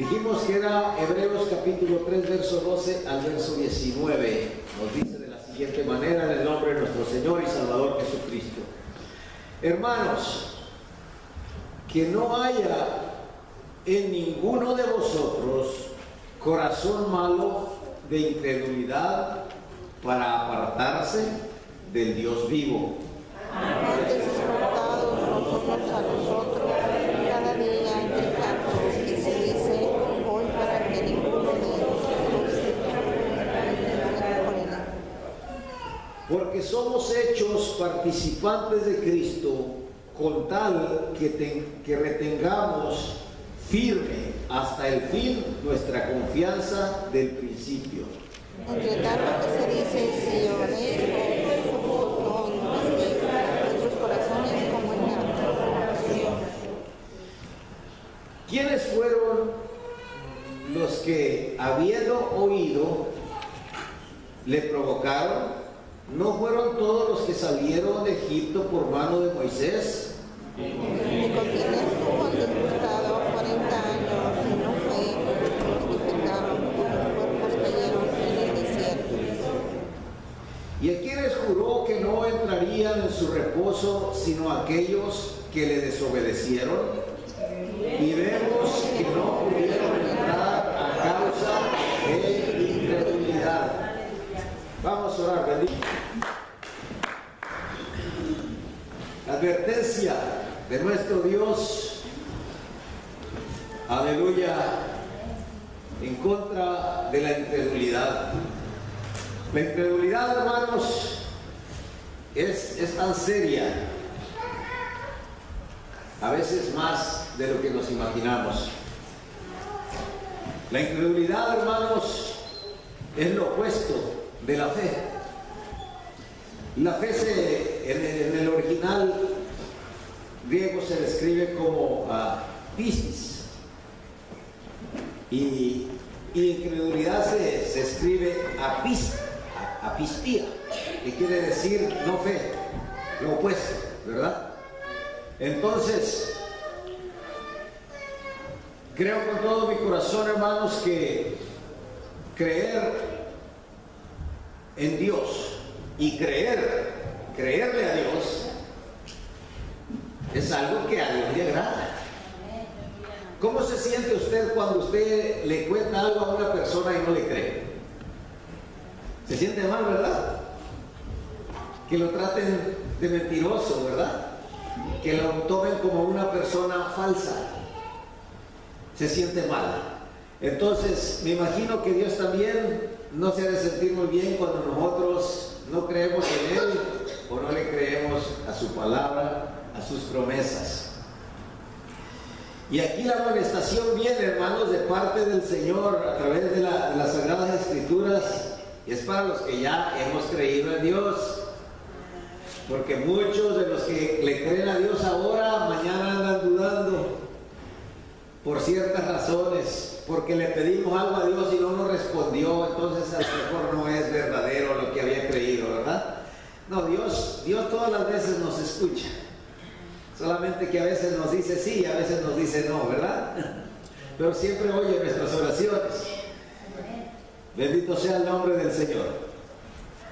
Dijimos que era Hebreos capítulo 3, verso 12 al verso 19. Nos dice de la siguiente manera, en el nombre de nuestro Señor y Salvador Jesucristo. Hermanos, que no haya en ninguno de vosotros corazón malo de incredulidad para apartarse del Dios vivo. Antes exhortados nosotros a nosotros cada día entre tantos que se dice hoy, para que ninguno de nosotros por él. Porque somos hechos participantes de Cristo, con tal que retengamos firme hasta el fin nuestra confianza del principio. Entre tanto que se dice, si oréis no investiguéis nuestros corazones como en la provocación. ¿Quiénes fueron los que, habiendo oído, le provocaron? ¿No fueron todos los que salieron de Egipto por mano de Moisés? Nicotina estuvo disgustado 40 años y no fue los que pecaron, cuyos cuerpos cayeron en el desierto. ¿Y a quienes juró que no entrarían en su reposo sino aquellos que le desobedecieron? Y vemos que no pudieron entrar a causa de incredulidad. Vamos a orar, bendito. Advertencia de nuestro Dios, aleluya, en contra de la incredulidad. La incredulidad, hermanos, es tan seria, a veces más de lo que nos imaginamos. La incredulidad, hermanos, es lo opuesto de la fe. La fe en el original griego se describe como pistis, y incredulidad se escribe apistía, que quiere decir no fe, lo opuesto, ¿verdad? Entonces, creo con todo mi corazón, hermanos, que creer en Dios y creerle a Dios es algo que a Dios le agrada. ¿Cómo se siente usted cuando usted le cuenta algo a una persona y no le cree? Se siente mal, ¿verdad? Que lo traten de mentiroso, ¿verdad? Que lo tomen como una persona falsa. Se siente mal. Entonces, me imagino que Dios también no se ha de sentir muy bien cuando nosotros no creemos en Él o no le creemos a su palabra, a sus promesas. Y aquí la amonestación viene, hermanos, de parte del Señor a través de las Sagradas Escrituras, y es para los que ya hemos creído en Dios, porque muchos de los que le creen a Dios ahora, mañana andan dudando por ciertas razones, porque le pedimos algo a Dios y no nos respondió, entonces a lo mejor no es verdadero lo que había creído, ¿verdad? No, Dios todas las veces nos escucha, solamente que a veces nos dice sí, a veces nos dice no, ¿verdad? Pero siempre oye nuestras oraciones. Bendito sea el nombre del Señor.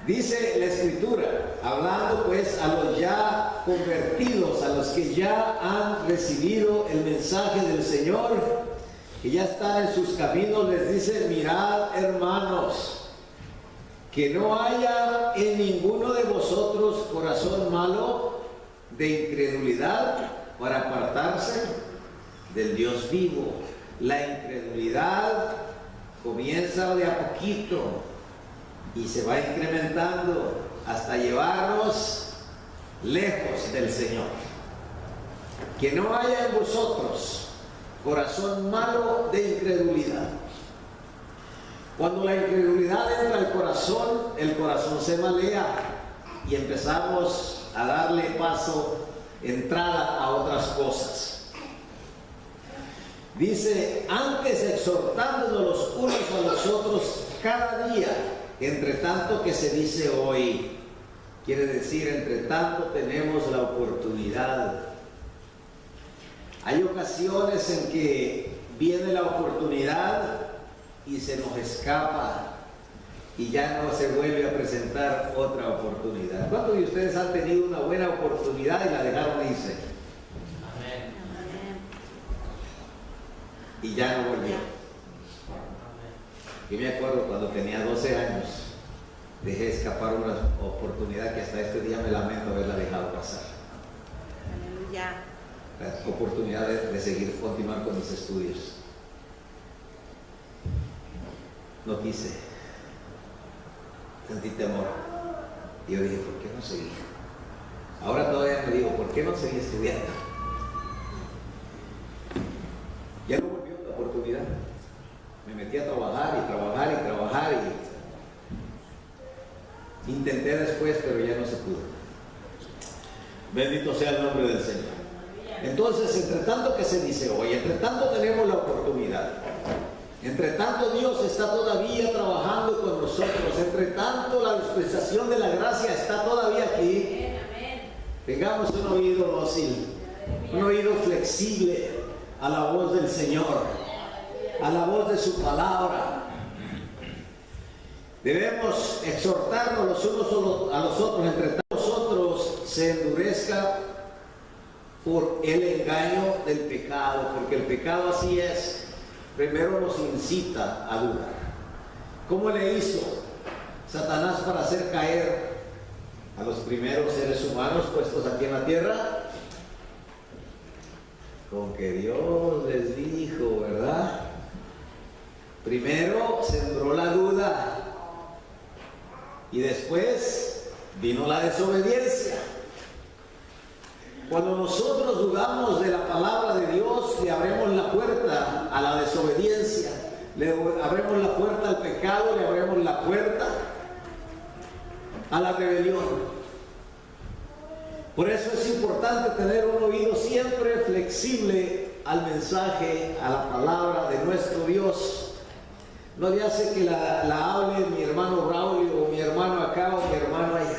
Dice la Escritura, hablando pues a los ya convertidos, a los que ya han recibido el mensaje del Señor, que ya están en sus caminos, les dice: mirad, hermanos, que no haya en ninguno de vosotros corazón malo de incredulidad para apartarse del Dios vivo. La incredulidad comienza de a poquito y se va incrementando hasta llevarnos lejos del Señor. Que no haya en vosotros corazón malo de incredulidad. Cuando la incredulidad entra al corazón, el corazón se malea y empezamos a darle paso, entrada a otras cosas. Dice: antes exhortándonos los unos a los otros cada día, entre tanto que se dice hoy. Quiere decir, entre tanto tenemos la oportunidad. Hay ocasiones en que viene la oportunidad y se nos escapa y ya no se vuelve a presentar otra oportunidad. ¿Cuántos de ustedes han tenido una buena oportunidad y la dejaron irse? Amén. Y ya no volvió. Yo me acuerdo cuando tenía 12 años, dejé escapar una oportunidad que hasta este día me lamento haberla dejado pasar. Aleluya. La oportunidad de seguir, continuar con mis estudios. No quise. Sentí temor. Y yo dije, ¿por qué no seguí? Ahora todavía me digo, ¿por qué no seguí estudiando? Ya no volvió la oportunidad. Me metí a trabajar y trabajar y trabajar y intenté después, pero ya no se pudo. Bendito sea el nombre del Señor. Entonces, entre tanto que se dice hoy, entre tanto tenemos la oportunidad, entre tanto Dios está todavía trabajando con nosotros, entre tanto la dispensación de la gracia está todavía aquí, tengamos un oído dócil, un oído flexible a la voz del Señor, a la voz de su palabra. Debemos exhortarnos los unos a los otros, entre tanto nosotros se endurezca por el engaño del pecado, porque el pecado así es, primero nos incita a dudar. ¿Cómo le hizo Satanás para hacer caer a los primeros seres humanos puestos aquí en la tierra? Con que Dios les dijo, ¿verdad? Primero sembró la duda y después vino la desobediencia. Cuando nosotros dudamos de la palabra de Dios, le abrimos la puerta a la desobediencia, le abrimos la puerta al pecado, le abrimos la puerta a la rebelión. Por eso es importante tener un oído siempre flexible al mensaje, a la palabra de nuestro Dios. No le hace que la hable mi hermano Raúl o mi hermano acá o mi hermano allá.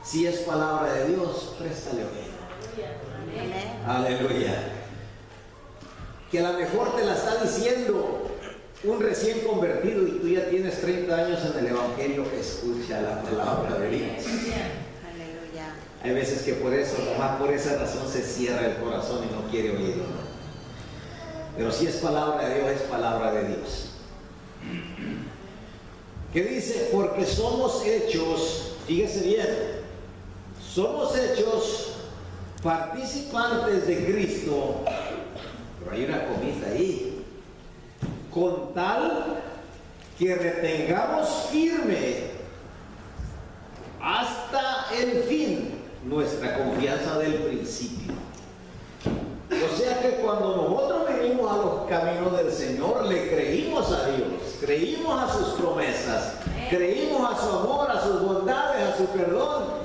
Si es palabra de Dios, préstale oído. Aleluya. Que a lo mejor te la está diciendo un recién convertido y tú ya tienes 30 años en el Evangelio. Escucha la palabra de Dios. Aleluya. Hay veces que por eso, nomás por esa razón se cierra el corazón y no quiere oírlo, ¿no? Pero si es palabra de Dios, es palabra de Dios. Que dice, porque somos hechos, fíjese bien, somos hechos participantes de Cristo, pero hay una comita ahí, con tal que retengamos firme hasta el fin nuestra confianza del principio. O sea que cuando nosotros venimos a los caminos del Señor, le creímos a Dios, creímos a sus promesas, creímos a su amor, a sus bondades, a su perdón.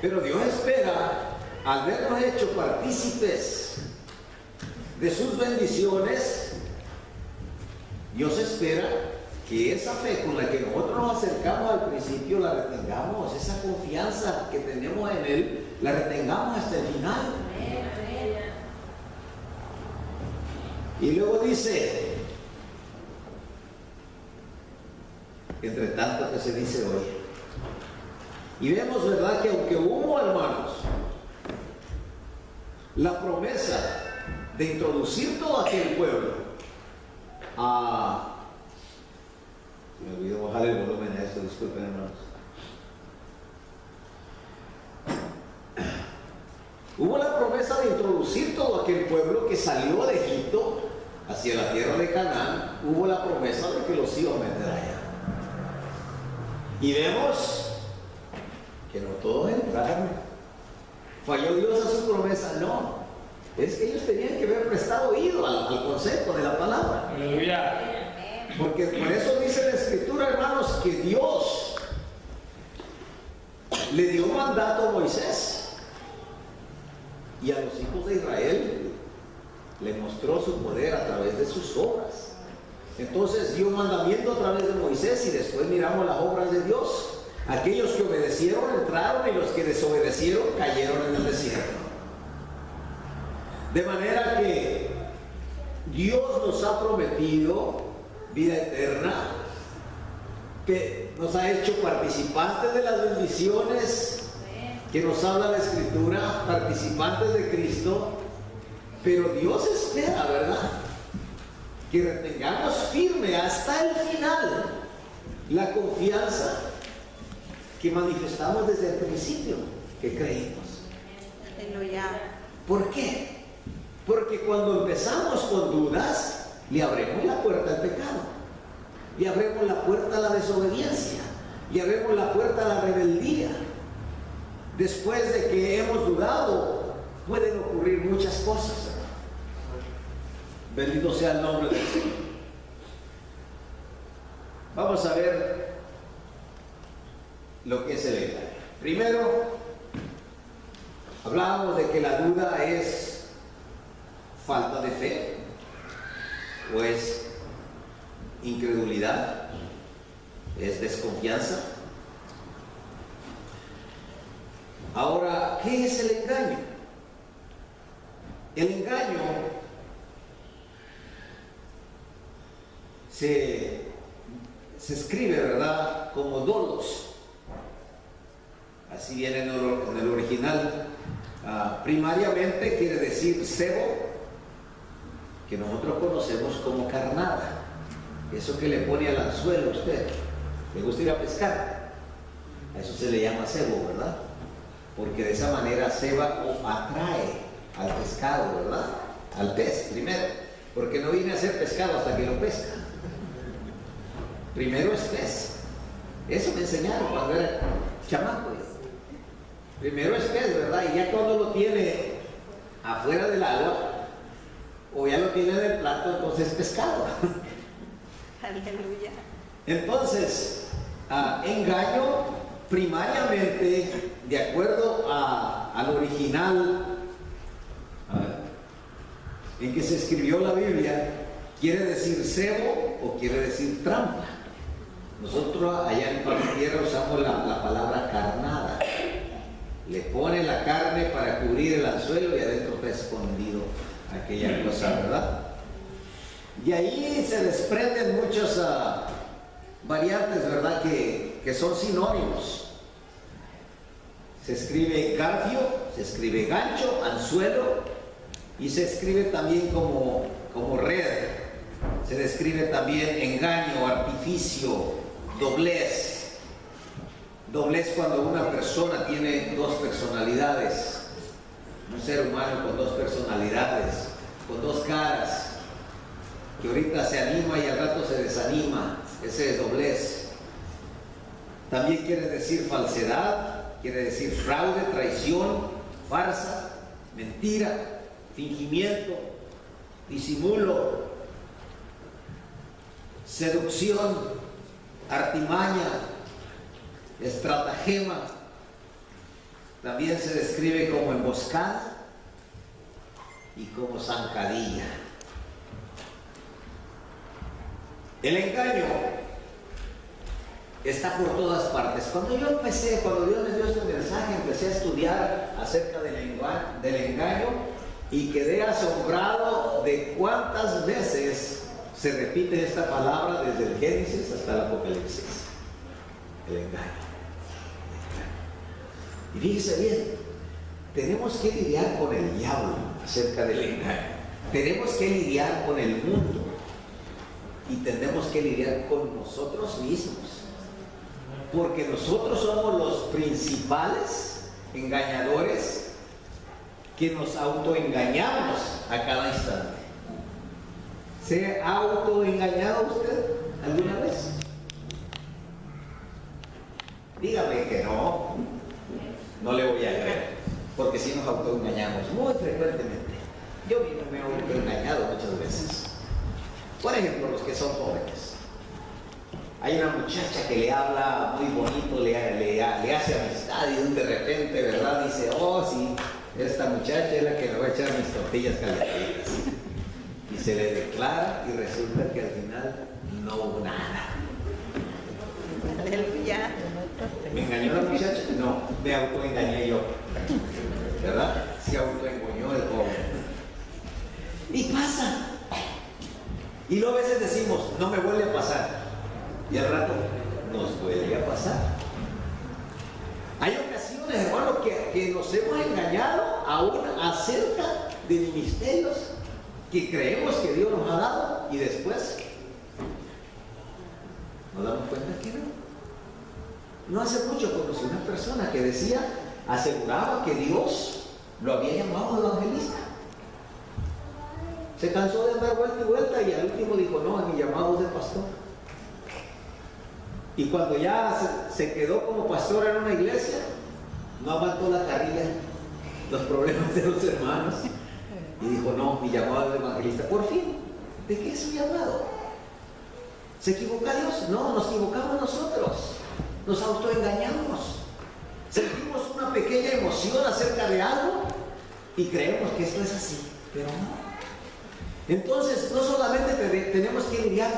Pero Dios espera, al vernos hecho partícipes de sus bendiciones, Dios espera que esa fe con la que nosotros nos acercamos al principio la retengamos, esa confianza que tenemos en Él, la retengamos hasta el final. Y luego dice, entre tanto que se dice hoy, y vemos, ¿verdad?, que aunque hubo, hermanos, la promesa de introducir todo aquel pueblo a... Me olvidó bajar el volumen a esto, disculpen, hermanos. Hubo la promesa de introducir todo aquel pueblo que salió de Egipto hacia la tierra de Canaán. Hubo la promesa de que los iba a meter allá. Y vemos que no todos entraron. ¿Falló Dios a su promesa? No. Es que ellos tenían que haber prestado oído al concepto de la palabra. Aleluya. Porque por eso dice la Escritura, hermanos, que Dios le dio mandato a Moisés y a los hijos de Israel le mostró su poder a través de sus obras. Entonces dio mandamiento a través de Moisés y después miramos las obras de Dios. Aquellos que obedecieron entraron y los que desobedecieron cayeron en el desierto. De manera que Dios nos ha prometido vida eterna, que nos ha hecho participantes de las bendiciones que nos habla la Escritura, participantes de Cristo, pero Dios espera, ¿verdad?, que retengamos firme hasta el final la confianza que manifestamos desde el principio, que creímos. Aleluya. ¿Por qué? Porque cuando empezamos con dudas, le abrimos la puerta al pecado, le abrimos la puerta a la desobediencia, le abrimos la puerta a la rebeldía. Después de que hemos dudado, pueden ocurrir muchas cosas. Bendito sea el nombre del Señor. Vamos a ver lo que es el engaño. Primero, hablábamos de que la duda es falta de fe o es incredulidad, es desconfianza. Ahora, ¿qué es el engaño? El engaño se escribe, ¿verdad?, como dolos. Así viene en el original. Primariamente quiere decir cebo, que nosotros conocemos como carnada. Eso que le pone al anzuelo a usted. ¿Le gusta ir a pescar? A eso se le llama cebo, ¿verdad? Porque de esa manera ceba o atrae al pescado, ¿verdad? Al pez primero. Porque no viene a ser pescado hasta que lo pesca. Primero es pez. Eso me enseñaron cuando era chamaco. Primero es pez, ¿verdad? Y ya cuando lo tiene afuera del agua, o ya lo tiene en el plato, entonces es pescado. Aleluya. Entonces, engaño primariamente, de acuerdo al original en que se escribió la Biblia, quiere decir cebo o quiere decir trampa. Nosotros allá en Paz y Tierra usamos la palabra carnada. Le pone la carne para cubrir el anzuelo y adentro está escondido aquella cosa, ¿verdad? Y ahí se desprenden muchas variantes, ¿verdad?, que son sinónimos. Se escribe garfio, se escribe gancho, anzuelo, y se escribe también como red. Se describe también engaño, artificio, doblez. Doblez cuando una persona tiene dos personalidades, un ser humano con dos personalidades, con dos caras, que ahorita se anima y al rato se desanima. Ese es doblez. También quiere decir falsedad, quiere decir fraude, traición, farsa, mentira, fingimiento, disimulo, seducción, artimaña, estratagema. También se describe como emboscada y como zancadilla. El engaño está por todas partes. Cuando Dios me dio este mensaje, empecé a estudiar acerca del engaño y quedé asombrado de cuántas veces se repite esta palabra desde el Génesis hasta el Apocalipsis. El engaño. Y fíjese bien, tenemos que lidiar con el diablo acerca del engaño. Tenemos que lidiar con el mundo. Y tenemos que lidiar con nosotros mismos. Porque nosotros somos los principales engañadores que nos autoengañamos a cada instante. ¿Se ha autoengañado usted alguna vez? Dígame que no. No le voy a creer. Porque si nos autoengañamos muy frecuentemente. Yo mismo me he autoengañado muchas veces. Por ejemplo, los que son jóvenes. Hay una muchacha que le habla muy bonito, le hace amistad y de repente, ¿verdad?, dice, oh sí, esta muchacha es la que me va a echar mis tortillas calentitas. Y se le declara y resulta que al final no hubo nada. Aleluya. ¿Me engañó la muchacha? No, me autoengañé yo. ¿Verdad? Se autoengañó el joven. Y pasa. Y luego a veces decimos, no me vuelve a pasar. Y al rato nos vuelve a pasar. Hay ocasiones, hermano, que nos hemos engañado aún acerca de ministerios que creemos que Dios nos ha dado y después nos damos cuenta que no. No hace mucho conocí una persona que decía, aseguraba que Dios lo había llamado evangelista. Se cansó de andar vuelta y vuelta y al último dijo, no, mi llamado es de pastor. Y cuando ya se quedó como pastor en una iglesia, no aguantó la carrilla, los problemas de los hermanos, y dijo, no, mi llamado es de evangelista. Por fin, ¿de qué es su llamado? ¿Se equivoca Dios? No, nos equivocamos nosotros. Nos autoengañamos. Sentimos una pequeña emoción acerca de algo y creemos que esto es así, pero no. Entonces, no solamente tenemos que lidiar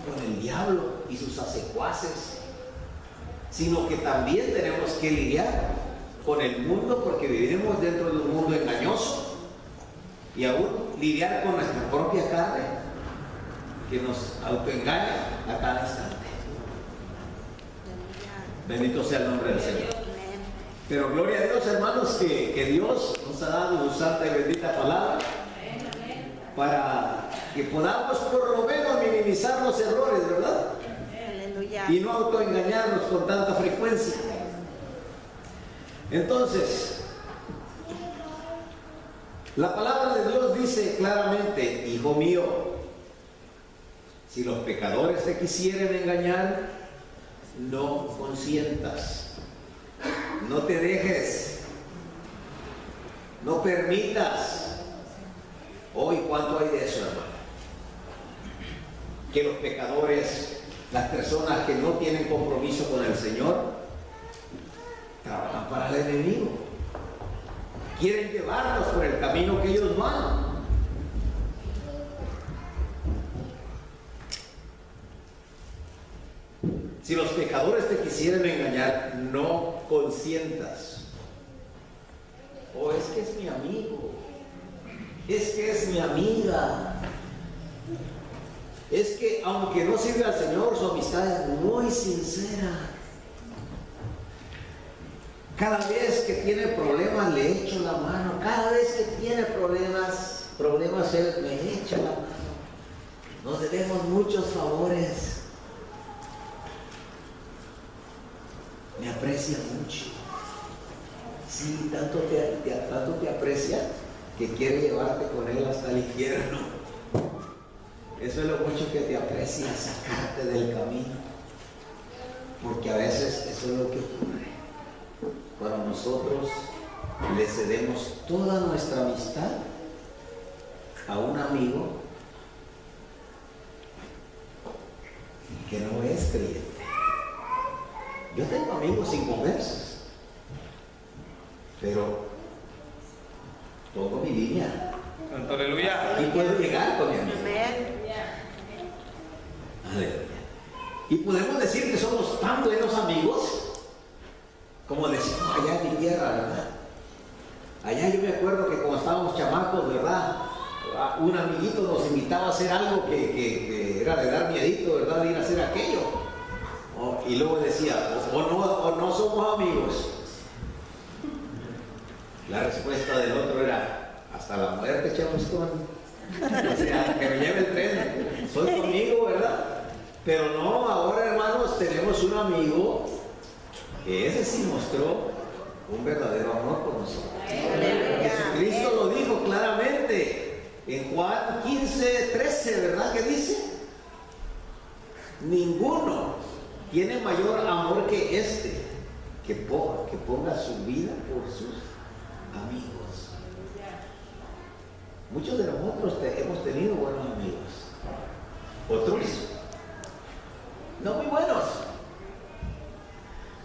con el diablo y sus secuaces, sino que también tenemos que lidiar con el mundo, porque viviremos dentro de un mundo engañoso, y aún lidiar con nuestra propia carne que nos autoengaña a cada instante. Bendito sea el nombre del Señor. Pero gloria a Dios, hermanos, que Dios nos ha dado su santa y bendita palabra para que podamos por lo menos minimizar los errores, ¿verdad? Aleluya. Y no autoengañarnos con tanta frecuencia. Entonces, la palabra de Dios dice claramente, hijo mío, si los pecadores te quisieren engañar, no consientas, no te dejes, no permitas. Hoy, ¿cuánto hay de eso, hermano? Que los pecadores, las personas que no tienen compromiso con el Señor, trabajan para el enemigo. Quieren llevarnos por el camino que ellos van. Si los pecadores te quisieran engañar, no consientas. Oh, es que es mi amigo. Es que es mi amiga. Es que aunque no sirve al Señor, su amistad es muy sincera. Cada vez que tiene problemas le echo la mano. Cada vez que tiene problemas él me echa la mano. Nos debemos muchos favores. Me aprecia mucho. Sí, tanto te aprecia que quiere llevarte con él hasta el infierno. Eso es lo mucho que te aprecia, sacarte del camino. Porque a veces eso es lo que ocurre. Cuando nosotros le cedemos toda nuestra amistad a un amigo que no es creyente. Yo tengo amigos inconversos, pero pongo mi línea. Aleluya. Y puedo llegar con mi amigo. Aleluya. Y podemos decir que somos tan buenos amigos como decimos allá en mi tierra, ¿verdad? Allá yo me acuerdo que cuando estábamos chamacos, ¿verdad? Un amiguito nos invitaba a hacer algo que era de dar miedito, ¿verdad? De ir a hacer aquello. Y luego decía, o no somos amigos. La respuesta del otro era, hasta la muerte, chamustón. O sea, que me lleve el tren. Soy tu amigo, ¿verdad? Pero no, ahora, hermanos, tenemos un amigo que ese sí mostró un verdadero amor por nosotros. Jesucristo lo dijo claramente en Juan 15:13, ¿verdad? Que dice, ninguno tiene mayor amor que este, que ponga su vida por sus amigos. Muchos de nosotros hemos tenido buenos amigos, otros no muy buenos.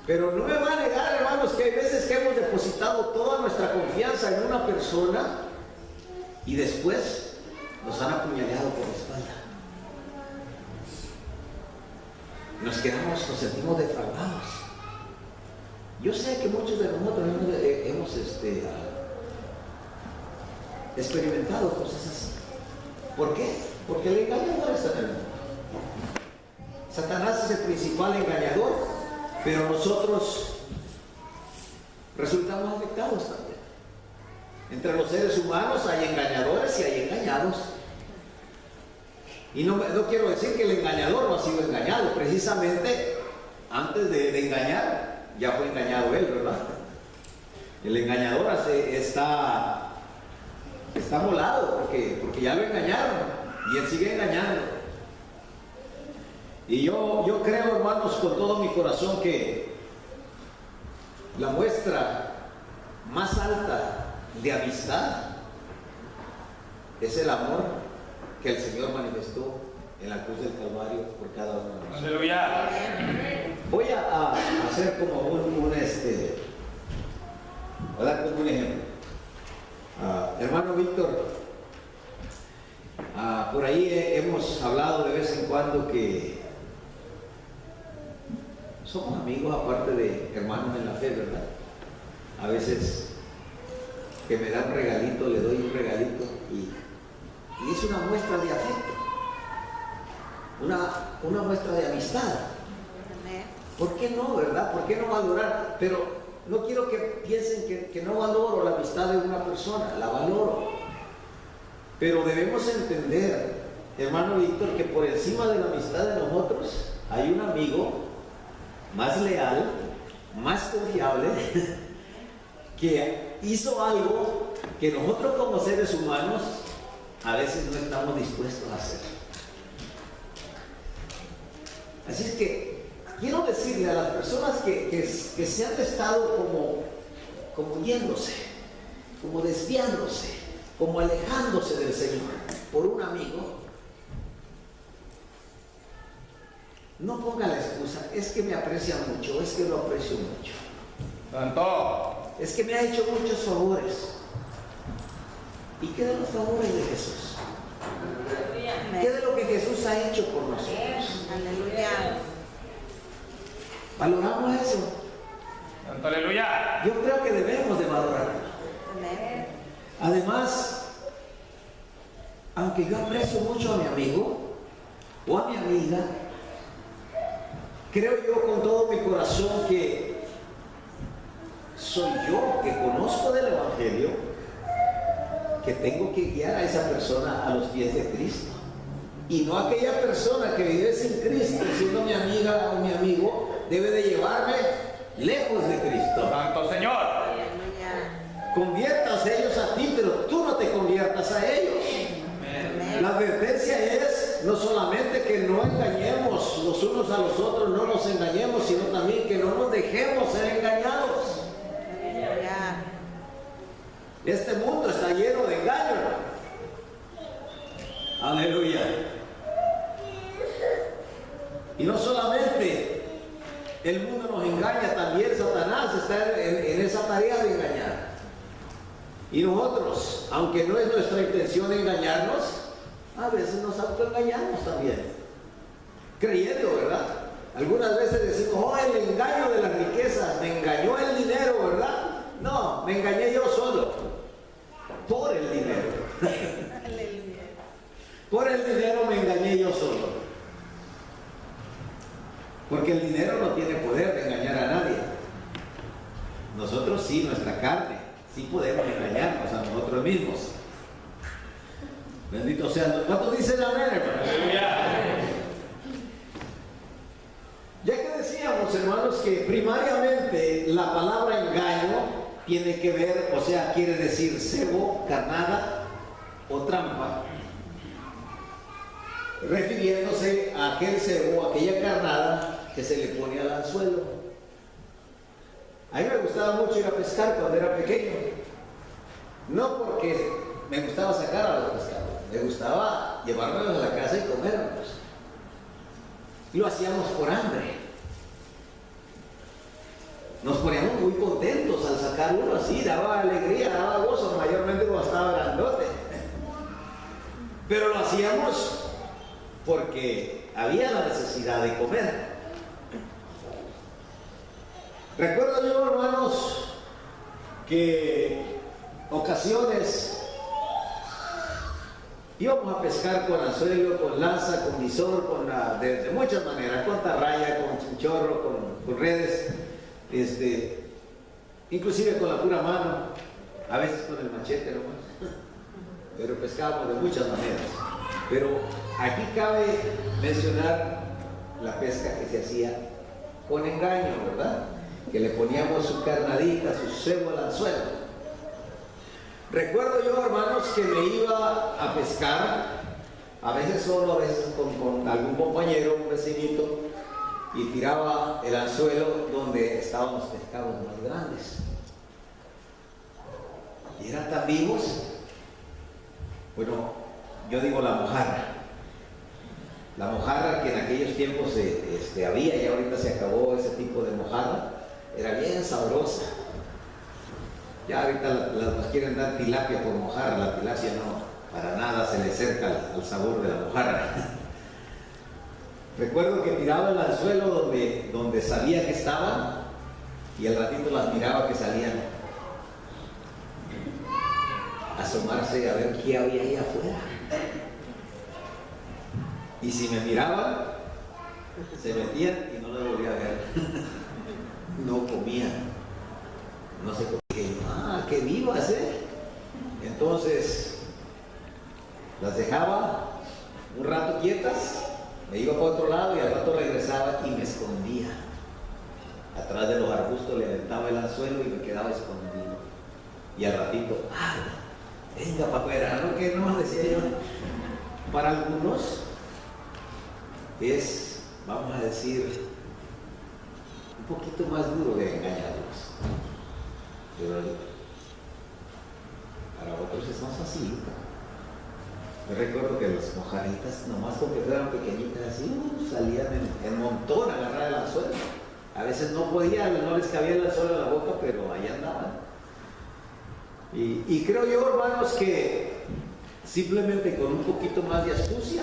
Pero no me va a negar, hermanos, que hay veces que hemos depositado toda nuestra confianza en una persona y después nos han apuñaleado por la espalda. Nos sentimos defraudados. Yo sé que muchos de nosotros hemos experimentado cosas así. ¿Por qué? Porque le engañan al Satanás es el principal engañador, pero nosotros resultamos afectados también. Entre los seres humanos hay engañadores y hay engañados. Y no quiero decir que el engañador no ha sido engañado, precisamente antes de engañar ya fue engañado él, ¿verdad? El engañador está molado porque ya lo engañaron y él sigue engañando. Y yo creo, hermanos, con todo mi corazón que la muestra más alta de amistad es el amor que el Señor manifestó en la cruz del Calvario por cada uno de nosotros. Aleluya. Voy a hacer como voy a dar como un ejemplo. Hermano Víctor, por ahí hemos hablado de vez en cuando que somos amigos aparte de hermanos en la fe, ¿verdad? A veces que me da un regalito, le doy un regalito y es una muestra de afecto, una muestra de amistad. ¿Por qué no, verdad? ¿Por qué no valorar? Pero no quiero que piensen que no valoro la amistad de una persona, la valoro. Pero debemos entender, hermano Víctor, que por encima de la amistad de nosotros hay un amigo más leal, más confiable, que hizo algo que nosotros como seres humanos a veces no estamos dispuestos a hacer. Así es que quiero decirle a las personas que se han estado como yéndose, como desviándose, como alejándose del Señor por un amigo, no ponga la excusa, es que me aprecia mucho, es que lo aprecio mucho. Santo. Es que me ha hecho muchos favores. ¿Y qué de los favores de Jesús? ¿Qué de lo que Jesús ha hecho por nosotros? Aleluya. ¿Valoramos eso? Santo, aleluya. Yo creo que debemos de valorarlo. Amén. Además, aunque yo aprecio mucho a mi amigo o a mi amiga, creo yo con todo mi corazón que soy yo que conozco del Evangelio, que tengo que guiar a esa persona a los pies de Cristo. Y no aquella persona que vive sin Cristo, siendo mi amiga o mi amigo, debe de llevarme lejos de Cristo. Santo Señor. Aleluya. Conviertas ellos a ti, pero tú no te conviertas a ellos. Amén. La advertencia es no solamente que no engañemos los unos a los otros, no nos engañemos, sino también que no nos dejemos ser engañados. Aleluya. Este mundo está lleno de engaño. Aleluya. Y no solamente el mundo nos engaña, también Satanás está en esa tarea de engañar. Y nosotros, aunque no es nuestra intención engañarnos, a veces nos autoengañamos también, creyendo, ¿verdad? Algunas veces decimos, oh, el engaño de las riquezas, me engañó el dinero, ¿verdad? No, me engañé yo solo, por el dinero. Aleluya. Por el dinero me engañé yo solo. Porque el dinero no tiene poder de engañar a nadie. Nosotros sí, nuestra carne, sí podemos engañarnos a nosotros mismos. Bendito sea Dios. ¿Cuántos dicen amén, hermano? Aleluya. Ya que decíamos, hermanos, que primariamente la palabra engaño tiene que ver, o sea, quiere decir cebo, carnada o trampa, refiriéndose a aquel cebo, aquella carnada que se le pone al anzuelo. A mí me gustaba mucho ir a pescar cuando era pequeño, no porque me gustaba sacar a los pescados, me gustaba llevármelos a la casa y comérmelos. Lo hacíamos por hambre. Nos poníamos muy contentos al sacar uno así, daba alegría, daba gozo, mayormente cuando estaba grandote. Pero lo hacíamos porque había la necesidad de comer. Recuerdo yo, hermanos, que ocasiones Íbamos a pescar con anzuelo, con lanza, con visor, de muchas maneras, con tarraya, con chinchorro, con redes, inclusive con la pura mano, a veces con el machete nomás, pero pescábamos de muchas maneras. Pero aquí cabe mencionar la pesca que se hacía con engaño, ¿verdad? Que le poníamos su carnadita, su cebo al anzuelo. Recuerdo yo, hermanos, que me iba a pescar, a veces solo, a veces con algún compañero, un vecinito, y tiraba el anzuelo donde estaban los pescados más grandes. Y eran tan vivos, bueno, yo digo la mojarra. La mojarra que en aquellos tiempos había, y ahorita se acabó ese tipo de mojarra, era bien sabrosa. Ya ahorita nos quieren dar tilapia por mojarra, la tilapia no, para nada se le acerca al sabor de la mojarra. Recuerdo que tiraba el anzuelo donde sabía que estaban, y al ratito las miraba que salían a asomarse a ver qué había ahí afuera. Y si me miraban, se metían y no las volvía a ver. No comían, no se comían. ¡Qué vivas, eh! Entonces las dejaba un rato quietas, me iba para otro lado y al rato regresaba y me escondía atrás de los arbustos, le aventaba el anzuelo y me quedaba escondido. Y al ratito, venga para afuera, ¿no? Que no, decía yo. Para algunos es, vamos a decir, un poquito más duro de engañarlos, pero para otros es más fácil. Yo recuerdo que las mojaritas, nomás porque fueran pequeñitas así, salían en montón a agarrar el anzuelo. A veces no podían, no les cabía el anzuelo en la boca, pero ahí andaban. Y creo yo, hermanos, que simplemente con un poquito más de astucia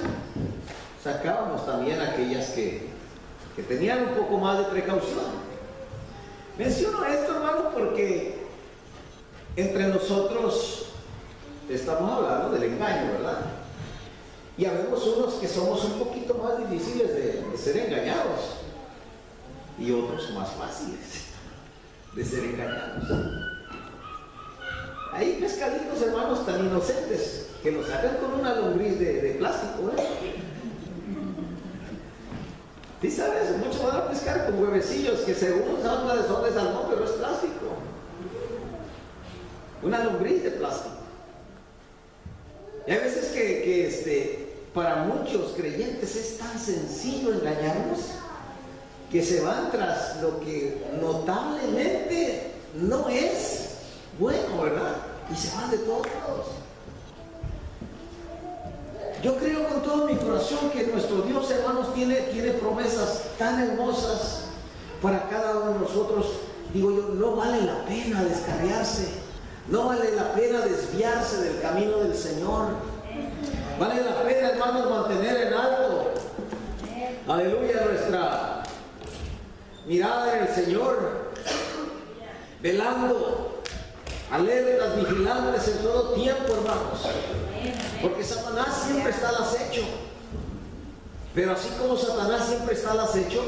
sacábamos también aquellas que tenían un poco más de precaución. Menciono esto, hermano, porque entre nosotros estamos hablando del engaño, ¿verdad? Y habemos unos que somos un poquito más difíciles de ser engañados y otros más fáciles de ser engañados. Hay pescaditos, hermanos, tan inocentes que los sacan con una lombriz de plástico, ¿eh? ¿Sí sabes? Muchos van a pescar con huevecillos que según habla de son de salmón, pero es plástico. Una lombriz de plástico. Y hay veces que para muchos creyentes es tan sencillo engañarnos que se van tras lo que notablemente no es bueno, ¿verdad? Y se van de todos lados. Yo creo con todo mi corazón que nuestro Dios, hermanos, tiene promesas tan hermosas para cada uno de nosotros. Digo yo, no vale la pena descarriarse, no vale la pena desviarse del camino del Señor. Vale la pena, hermanos, mantener en alto, aleluya, nuestra mirada en el Señor, velando, alertas, vigilantes en todo tiempo, hermanos. Porque Satanás siempre está al acecho. Pero así como Satanás siempre está al acecho,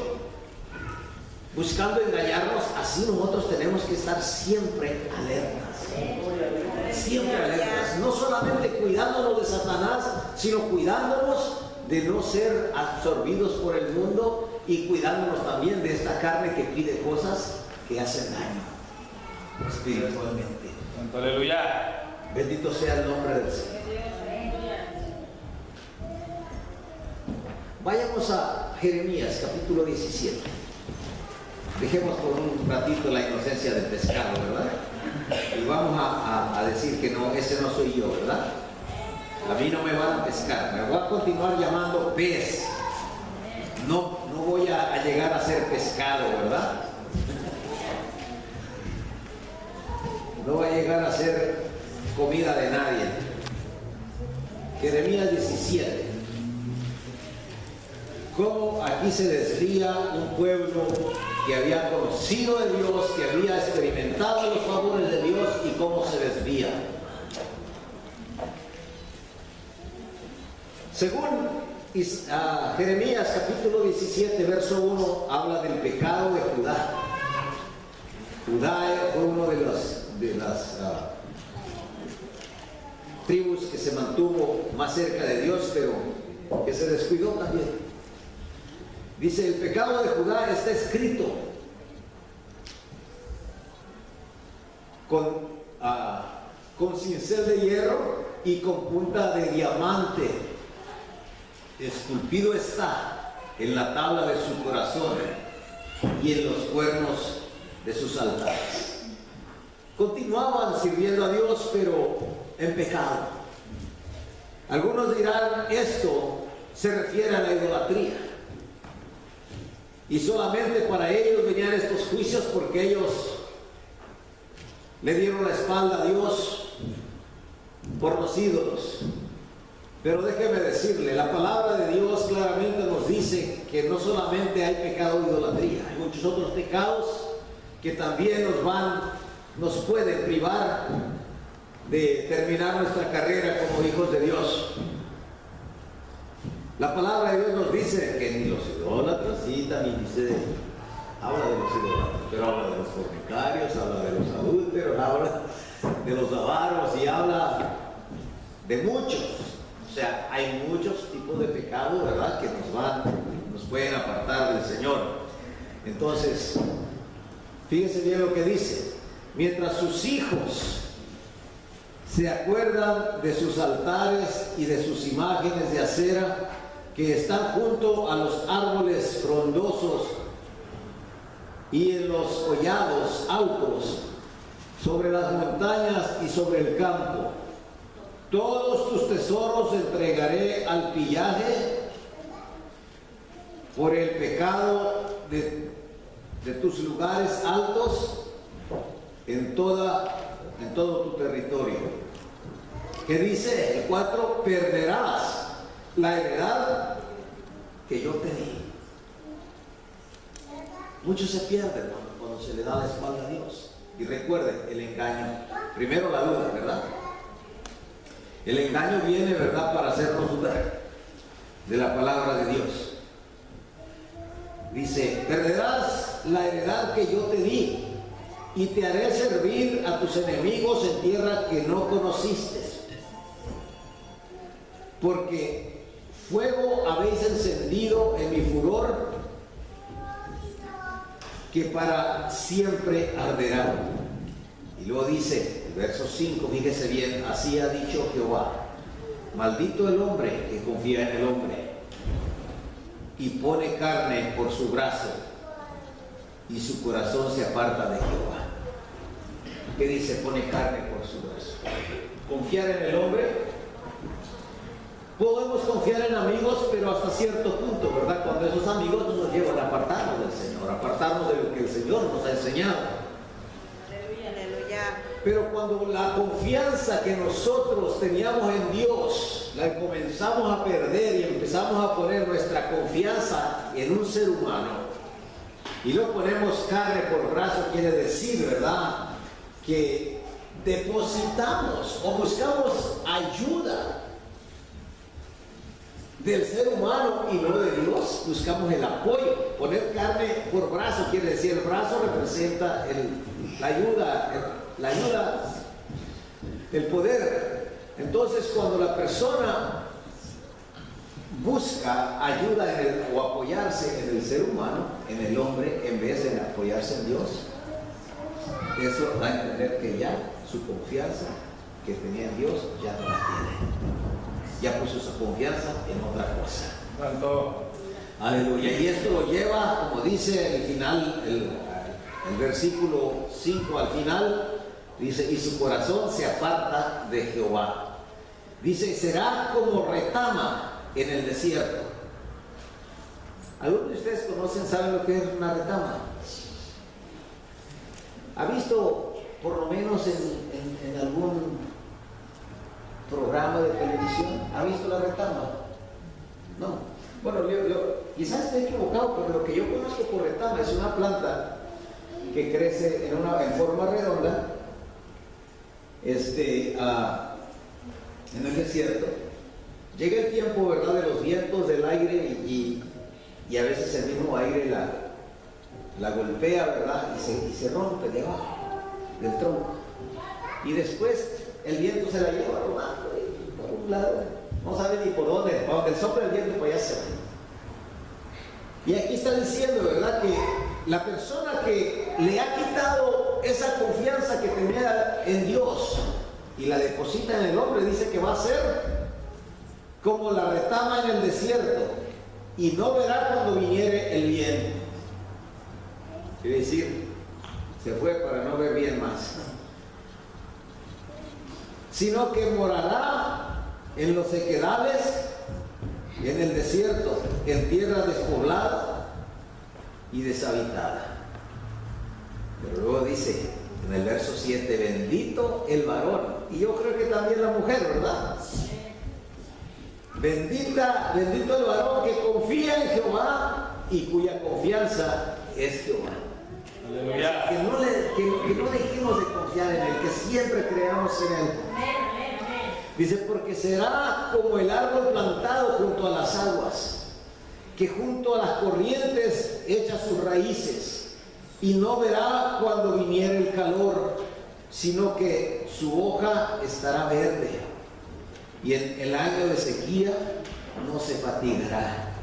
buscando engañarnos, así nosotros tenemos que estar siempre alertas. Siempre alertas. No solamente cuidándonos de Satanás, sino cuidándonos de no ser absorbidos por el mundo y cuidándonos también de esta carne que pide cosas que hacen daño espiritualmente. Aleluya. Bendito sea el nombre del Señor. Vayamos a Jeremías capítulo 17. Dejemos por un ratito la inocencia del pescado, ¿verdad? Y vamos a decir que no, ese no soy yo, ¿verdad? A mí no me van a pescar, me voy a continuar llamando pez. No voy a llegar a ser pescado, ¿verdad? No voy a llegar a ser comida de nadie. Jeremías 17. Cómo aquí se desvía un pueblo que había conocido de Dios, que había experimentado los favores de Dios, y cómo se desvía. Según Jeremías capítulo 17, verso 1, habla del pecado de Judá. Judá fue uno de las tribus que se mantuvo más cerca de Dios, pero que se descuidó también. Dice, el pecado de Judá está escrito con cincel de hierro y con punta de diamante. Esculpido está en la tabla de su corazón y en los cuernos de sus altares. Continuaban sirviendo a Dios, pero en pecado. Algunos dirán, esto se refiere a la idolatría. Y solamente para ellos venían estos juicios porque ellos le dieron la espalda a Dios por los ídolos. Pero déjeme decirle, la palabra de Dios claramente nos dice que no solamente hay pecado de idolatría, hay muchos otros pecados que también nos pueden privar de terminar nuestra carrera como hijos de Dios. La palabra de Dios nos dice que ni los idólatras, sí, también dice, habla de los idólatras, pero habla de los fornicarios, habla de los adúlteros, habla de los avaros y habla de muchos. O sea, hay muchos tipos de pecado, ¿verdad?, que nos pueden apartar del Señor. Entonces, fíjense bien lo que dice. Mientras sus hijos se acuerdan de sus altares y de sus imágenes de acera que están junto a los árboles frondosos y en los collados altos, sobre las montañas y sobre el campo, todos tus tesoros entregaré al pillaje por el pecado de tus lugares altos en todo tu territorio. ¿Qué dice? El 4, perderás la heredad que yo te di. Muchos se pierden cuando se le da la espalda a Dios. Y recuerden, el engaño, primero la duda, ¿verdad? El engaño viene, ¿verdad?, para hacernos dudar de la palabra de Dios. Dice, perderás la heredad que yo te di y te haré servir a tus enemigos en tierra que no conociste. Porque fuego habéis encendido en mi furor, que para siempre arderá. Y luego dice, el verso 5, fíjese bien, así ha dicho Jehová, maldito el hombre que confía en el hombre y pone carne por su brazo y su corazón se aparta de Jehová. ¿Qué dice? Pone carne por su brazo. Confiar en el hombre. Podemos confiar en amigos, pero hasta cierto punto, ¿verdad? Cuando esos amigos nos llevan a apartarnos del Señor, apartarnos de lo que el Señor nos ha enseñado. Aleluya, aleluya. Pero cuando la confianza que nosotros teníamos en Dios la comenzamos a perder y empezamos a poner nuestra confianza en un ser humano y lo ponemos carne por brazo, quiere decir, ¿verdad?, que depositamos o buscamos ayuda del ser humano y no de Dios. Buscamos el apoyo. Poner carne por brazo quiere decir, el brazo representa la ayuda, el poder. Entonces, cuando la persona busca ayuda o apoyarse en el ser humano, en el hombre, en vez de apoyarse en Dios, eso da a entender que ya su confianza que tenía en Dios ya no la tiene. Ya puso su confianza en otra cosa. Santo. Aleluya. Y esto lo lleva, como dice el final, el versículo 5 al final, dice, y su corazón se aparta de Jehová. Dice, será como retama en el desierto. ¿Algunos de ustedes conocen, saben lo que es una retama? ¿Ha visto, por lo menos en algún programa de televisión, ha visto la retama? No. Bueno, yo quizás esté equivocado, pero lo que yo conozco por retama es una planta que crece en forma redonda, en el desierto, Llega el tiempo, ¿verdad?, de los vientos del aire y a veces el mismo aire la golpea, ¿verdad?, y se rompe de abajo del tronco. Y después el viento se la lleva rodando por un lado, no sabe ni por dónde, para donde sopla el viento, para allá se va. Y aquí está diciendo, ¿verdad?, que la persona que le ha quitado esa confianza que tenía en Dios y la deposita en el hombre, dice que va a ser como la retama en el desierto y no verá cuando viniere el bien. Quiere decir, se fue para no ver bien más, sino que morará en los sequedales, en el desierto, en tierra despoblada y deshabitada. Pero luego dice en el verso 7, bendito el varón, y yo creo que también la mujer, ¿verdad? Bendito el varón que confía en Jehová y cuya confianza es Jehová. Aleluya. Que no dejemos de confiar en Él, que siempre creamos en Él. Dice, porque será como el árbol plantado junto a las aguas, que junto a las corrientes echa sus raíces, y no verá cuando viniere el calor, sino que su hoja estará verde, y en el año de sequía no se fatigará,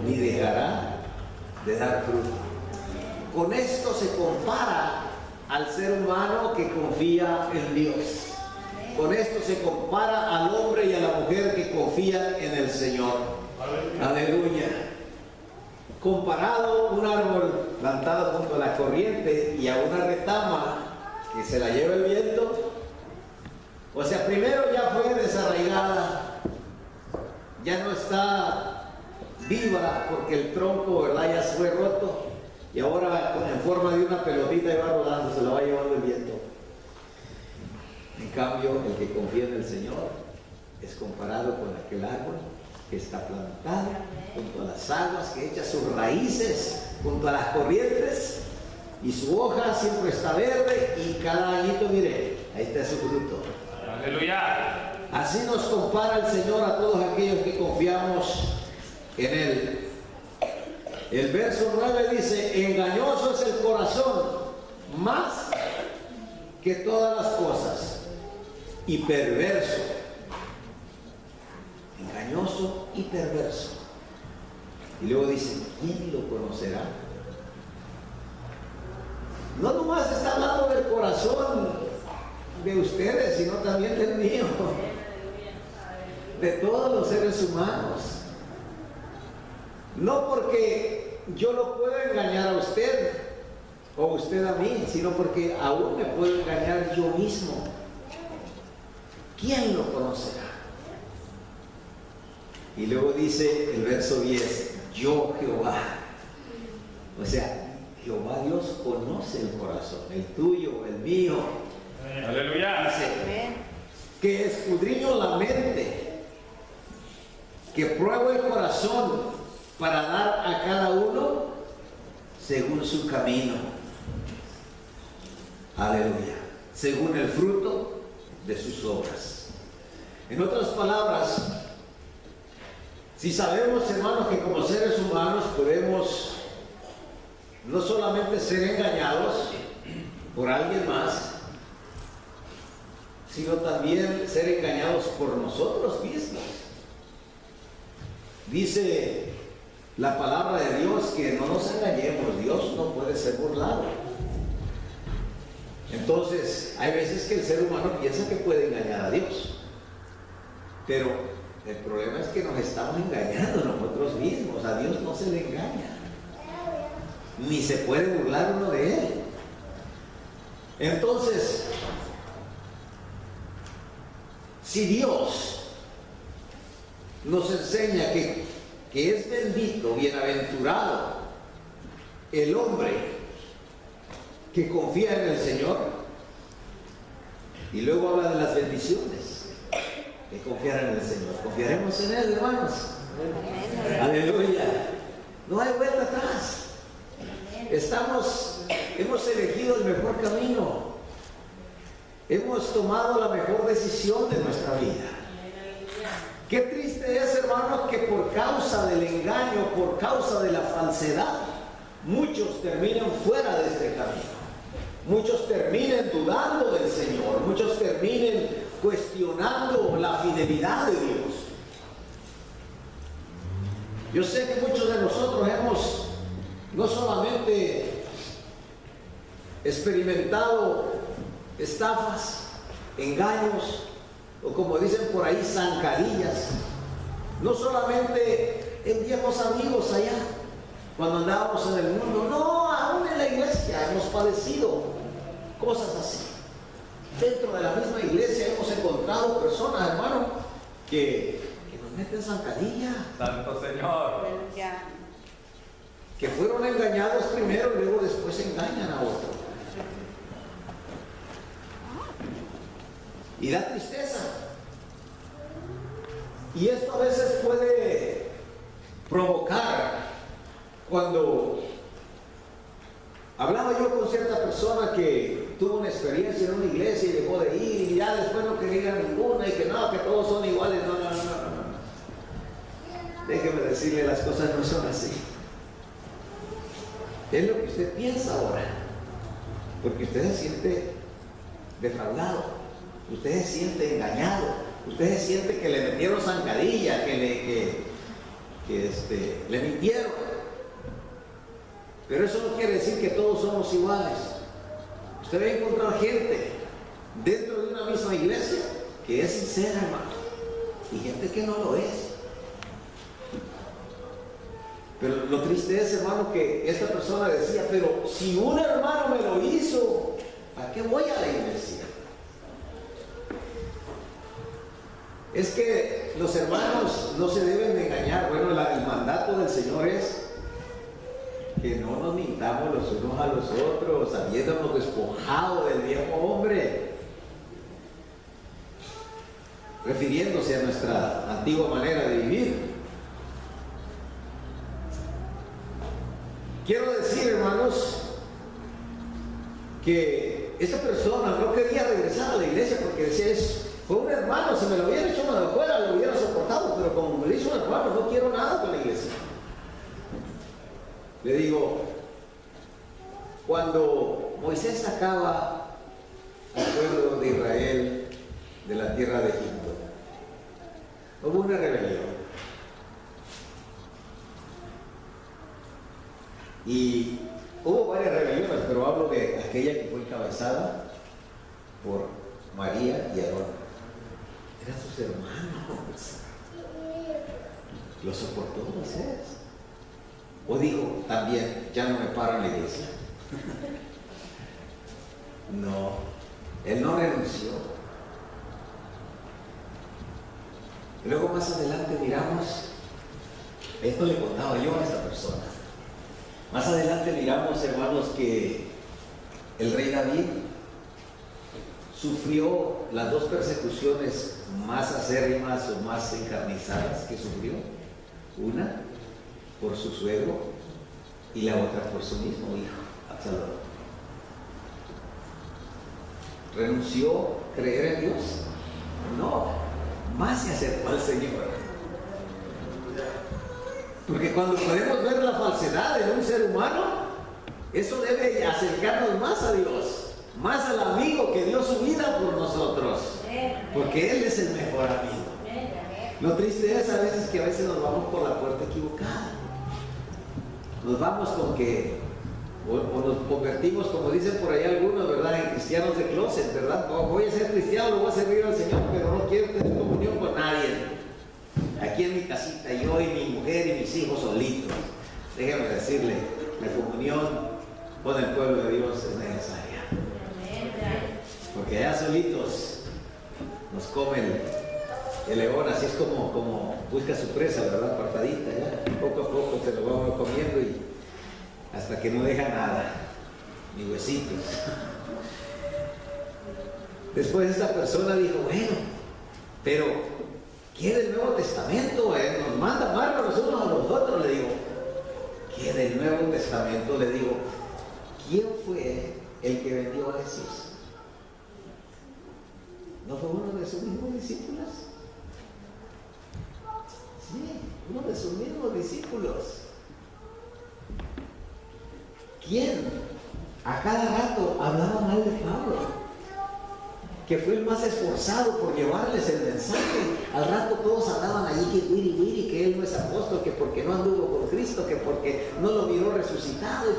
ni dejará de dar fruto. Con esto se compara al ser humano que confía en Dios. Con esto se compara al hombre y a la mujer que confían en el Señor. Aleluya. Comparado un árbol plantado junto a la corriente y a una retama que se la lleva el viento. O sea, primero ya fue desarraigada, ya no está viva porque el tronco, ¿verdad?, ya fue roto, y ahora en forma de una pelotita va rodando, se la va llevando el viento. En cambio, el que confía en el Señor es comparado con aquel árbol que está plantado junto a las aguas, que echa sus raíces junto a las corrientes, y su hoja siempre está verde, y cada añito, mire, ahí está su fruto. Aleluya. Así nos compara el Señor a todos aquellos que confiamos en Él. El verso 9 dice, engañoso es el corazón más que todas las cosas, y perverso. Engañoso y perverso. Y luego dice, ¿quién lo conocerá? No nomás está hablando del corazón de ustedes, sino también del mío, de todos los seres humanos. No porque yo lo puedo engañar a usted o usted a mí, sino porque aún me puedo engañar yo mismo. ¿Quién lo conocerá? Y luego dice el verso 10, yo Jehová. O sea, Jehová Dios conoce el corazón, el tuyo, el mío. Aleluya. Dice que escudriño la mente, que pruebo el corazón para dar a cada uno según su camino. Aleluya. Según el fruto de sus obras. En otras palabras, si sabemos, hermanos, que como seres humanos podemos no solamente ser engañados por alguien más, sino también ser engañados por nosotros mismos. Dice la palabra de Dios que no nos engañemos, Dios no puede ser burlado. Entonces, hay veces que el ser humano piensa que puede engañar a Dios, pero el problema es que nos estamos engañando nosotros mismos. A Dios no se le engaña, ni se puede burlar uno de Él. Entonces, si Dios nos enseña que es bendito, bienaventurado el hombre que confía en el Señor, y luego habla de las bendiciones de confiar en el Señor, confiaremos en Él, hermanos. Aleluya. No hay vuelta atrás. Hemos elegido el mejor camino. Hemos tomado la mejor decisión de nuestra vida. Qué triste causa del engaño, por causa de la falsedad, muchos terminan fuera de este camino. Muchos terminan dudando del Señor, muchos terminan cuestionando la fidelidad de Dios. Yo sé que muchos de nosotros hemos no solamente experimentado estafas, engaños, o como dicen por ahí, zancadillas, no solamente en viejos amigos allá, cuando andábamos en el mundo, no, aún en la iglesia hemos padecido cosas así. Dentro de la misma iglesia hemos encontrado personas, hermano, que nos meten zancadilla. Santo Señor. Que fueron engañados primero y luego después engañan a otro. Y da tristeza. Y esto a veces puede provocar, cuando hablaba yo con cierta persona que tuvo una experiencia en una iglesia y dejó de ir, y ya después no quería ir a ninguna, y que no, que todos son iguales. No. Déjeme decirle, las cosas no son así. Es lo que usted piensa ahora, porque usted se siente defraudado, usted se siente engañado, usted se siente que le metieron zancadilla, que le mintieron. Pero eso no quiere decir que todos somos iguales. Usted va a encontrar gente dentro de una misma iglesia que es sincera, hermano, y gente que no lo es. Pero lo triste es, hermano, que esta persona decía, pero si un hermano me lo hizo, ¿para qué voy a la iglesia? Es que los hermanos no se deben de engañar. Bueno, el mandato del Señor es que no nos mintamos los unos a los otros, habiéndonos despojado del viejo hombre, refiriéndose a nuestra antigua manera de vivir. Quiero decir, hermanos, que esta persona no quería regresar a la iglesia porque decía, fue un hermano, si me lo hubiera hecho uno de afuera lo hubiera soportado, pero como me lo hizo un hermano, no quiero nada con la iglesia. Le digo, cuando Moisés sacaba al pueblo de Israel de la tierra de Egipto, hubo una rebelión. Y hubo varias rebeliones, pero hablo de aquella que fue encabezada por María y Aarón. Eran sus hermanos. Lo soportó Moisés. O dijo también, ya no me paro en la iglesia. No, él no renunció. Luego más adelante miramos, esto le contaba yo a esta persona. Más adelante miramos, hermanos, que el rey David sufrió las dos persecuciones más acérrimas o más encarnizadas que sufrió. Una por su suegro y la otra por su mismo hijo, Absalón. ¿Renunció a creer en Dios? No, más se acercó al Señor. Porque cuando podemos ver la falsedad en un ser humano, eso debe acercarnos más a Dios, más al amigo que dio su vida por nosotros, porque Él es el mejor amigo. Lo triste es a veces que a veces nos vamos por la puerta equivocada. Nos vamos con que, o nos convertimos, como dicen por ahí algunos, ¿verdad?, en cristianos de closet, ¿verdad? Voy a ser cristiano, lo voy a servir al Señor, pero no quiero tener comunión con nadie. Aquí en mi casita, yo y mi mujer y mis hijos solitos. Déjame decirle, la comunión con el pueblo de Dios es necesaria. Porque allá solitos nos comen el león, así es como busca su presa, ¿verdad? Apartadita, ya. Poco a poco se lo vamos comiendo y hasta que no deja nada, ni huesitos. Después esta persona dijo, bueno, pero ¿quiere el Nuevo Testamento? Nos manda amarnos los unos a los otros. Le digo, ¿quiere el Nuevo Testamento? Le digo, ¿quién fue el que vendió a Jesús? ¿No fue uno de sus mismos discípulos? Sí. uno de sus mismos discípulos. ¿Quién a cada rato hablaba mal de Pablo? Que fue el más esforzado por llevarles el mensaje. Al rato todos andaban allí que wiri, que él no es apóstol, que porque no anduvo con Cristo, que porque no lo miró resucitado.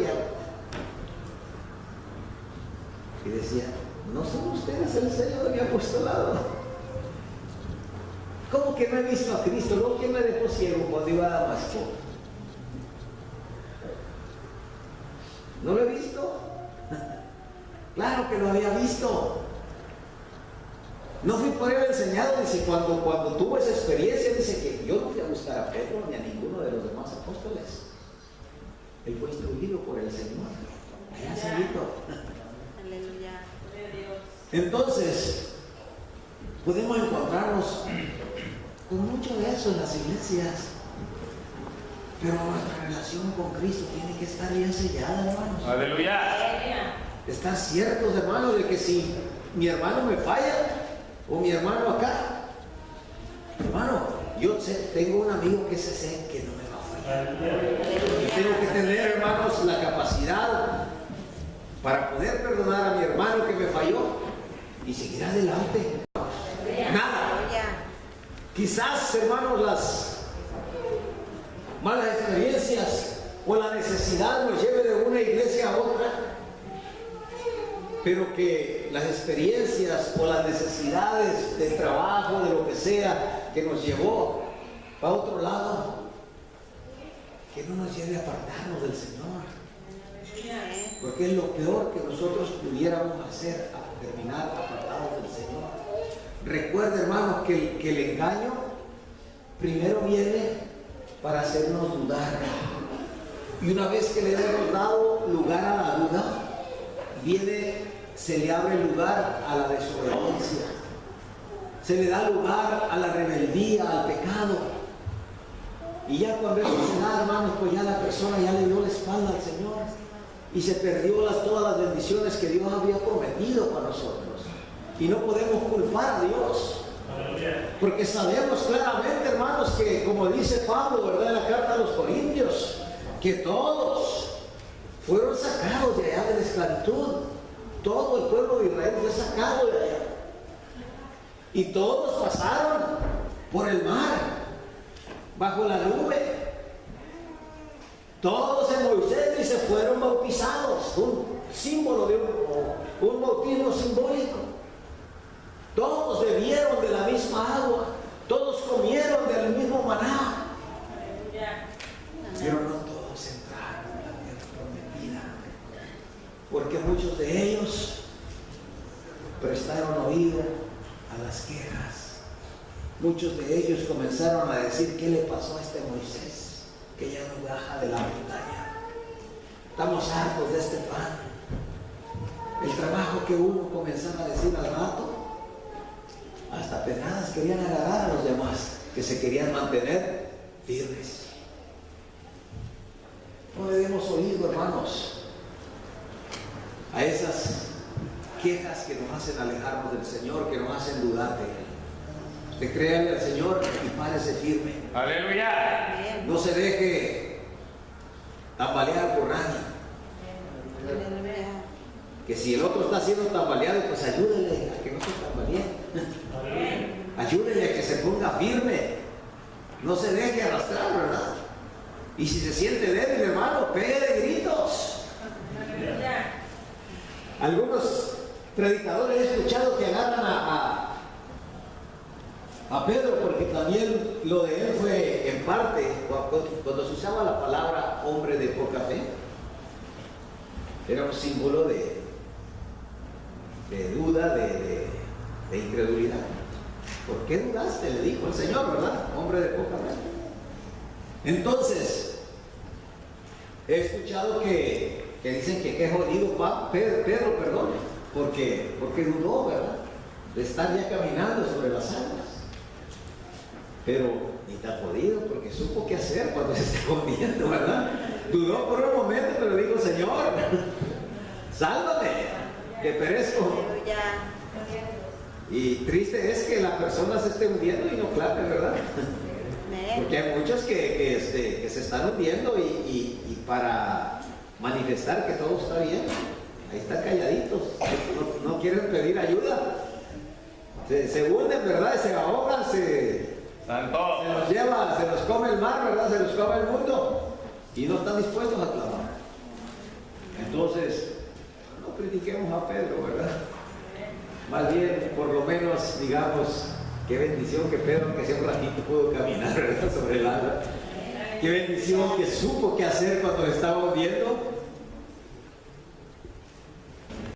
Y decía, ¿no son ustedes el sello de mi apostolado? ¿Cómo que no he visto a Cristo? ¿No? ¿Quién me dejó ciego cuando iba a Damasco? ¿No lo he visto? Claro que lo había visto. No fui por él enseñado, dice, cuando tuvo esa experiencia, dice que yo no fui a buscar a Pedro ni a ninguno de los demás apóstoles. Él fue instruido por el Señor. Allá seguito. Aleluya. Entonces, podemos encontrarnos con mucho de eso en las iglesias. Pero nuestra relación con Cristo tiene que estar bien sellada, hermanos. Aleluya. Estar ciertos, hermanos, de que si mi hermano me falla, o mi hermano acá, hermano, yo tengo un amigo que sé que no me va a fallar. Y tengo que tener, hermanos, la capacidad para poder perdonar a mi hermano que me falló y seguir adelante. Nada. Quizás, hermanos, las malas experiencias o la necesidad nos lleve de una iglesia a otra, pero que las experiencias o las necesidades del trabajo, de lo que sea, que nos llevó a otro lado, que no nos lleve a apartarnos del Señor. Porque es lo peor que nosotros pudiéramos hacer, a terminar apartados del Señor. Recuerda, hermanos, que el engaño primero viene para hacernos dudar. Y una vez que le hemos dado lugar a la duda, se le abre lugar a la desobediencia, se le da lugar a la rebeldía, al pecado. Y ya cuando eso se da, hermanos, pues ya la persona ya le dio la espalda al Señor y se perdió todas las bendiciones que Dios había prometido para nosotros. Y no podemos culpar a Dios, porque sabemos claramente, hermanos, que como dice Pablo, ¿verdad?, en la carta a los Corintios, que todos fueron sacados de allá de la esclavitud. Todo el pueblo de Israel fue sacado de allá. Y todos pasaron por el mar, bajo la nube. Todos en Moisés y se fueron bautizados. Un símbolo de un bautismo simbólico. Todos bebieron de la misma agua. Todos comieron del mismo maná. Pero no todos entraron en la tierra prometida, porque muchos de ellos prestaron oído a las quejas. Muchos de ellos comenzaron a decir, ¿qué le pasó a este Moisés que ya no baja de la montaña? Estamos hartos de este pan. El trabajo que hubo, comenzaron a decir al rato, hasta pedradas querían agarrar a los demás, que se querían mantener firmes. No debemos oír, hermanos, a esas quejas que nos hacen alejarnos del Señor, que nos hacen dudar de Él. De créanle al Señor y párese firme. Aleluya. No se deje tambalear por nadie. Que si el otro está siendo tambaleado, pues ayúdele a que no se tambalee. Ayúdele a que se ponga firme. No se deje arrastrar, ¿verdad? Y si se siente débil, hermano, pegue de gritos. Algunos predicadores he escuchado que agarran a Pedro, porque también lo de él fue en parte, cuando se usaba la palabra hombre de poca fe, era un símbolo de duda, de incredulidad. ¿Por qué dudaste?, le dijo el Señor, ¿verdad? Hombre de poca fe. Entonces, he escuchado que dicen que qué jodido Pedro, perdón, porque dudó, ¿verdad?, de estar ya caminando sobre las aguas. Pero ni tan jodido, porque supo qué hacer cuando se está hundiendo, ¿verdad? Dudó por un momento, pero dijo, Señor, sálvame, que perezco. Y triste es que la persona se esté hundiendo y no clame, ¿verdad? Porque hay muchos que se están hundiendo y para manifestar que todo está bien, ahí están calladitos, no quieren pedir ayuda. Se hunden, ¿verdad? Se ahogan, se los lleva, se los come el mar, ¿verdad? Se los come el mundo y no están dispuestos a clamar. Entonces, no critiquemos a Pedro, ¿verdad? Más bien, por lo menos, digamos, qué bendición que Pedro, que sea un ratito, pudo caminar, ¿verdad? Sobre el agua. Qué bendición que supo qué hacer cuando estaba hundiendo.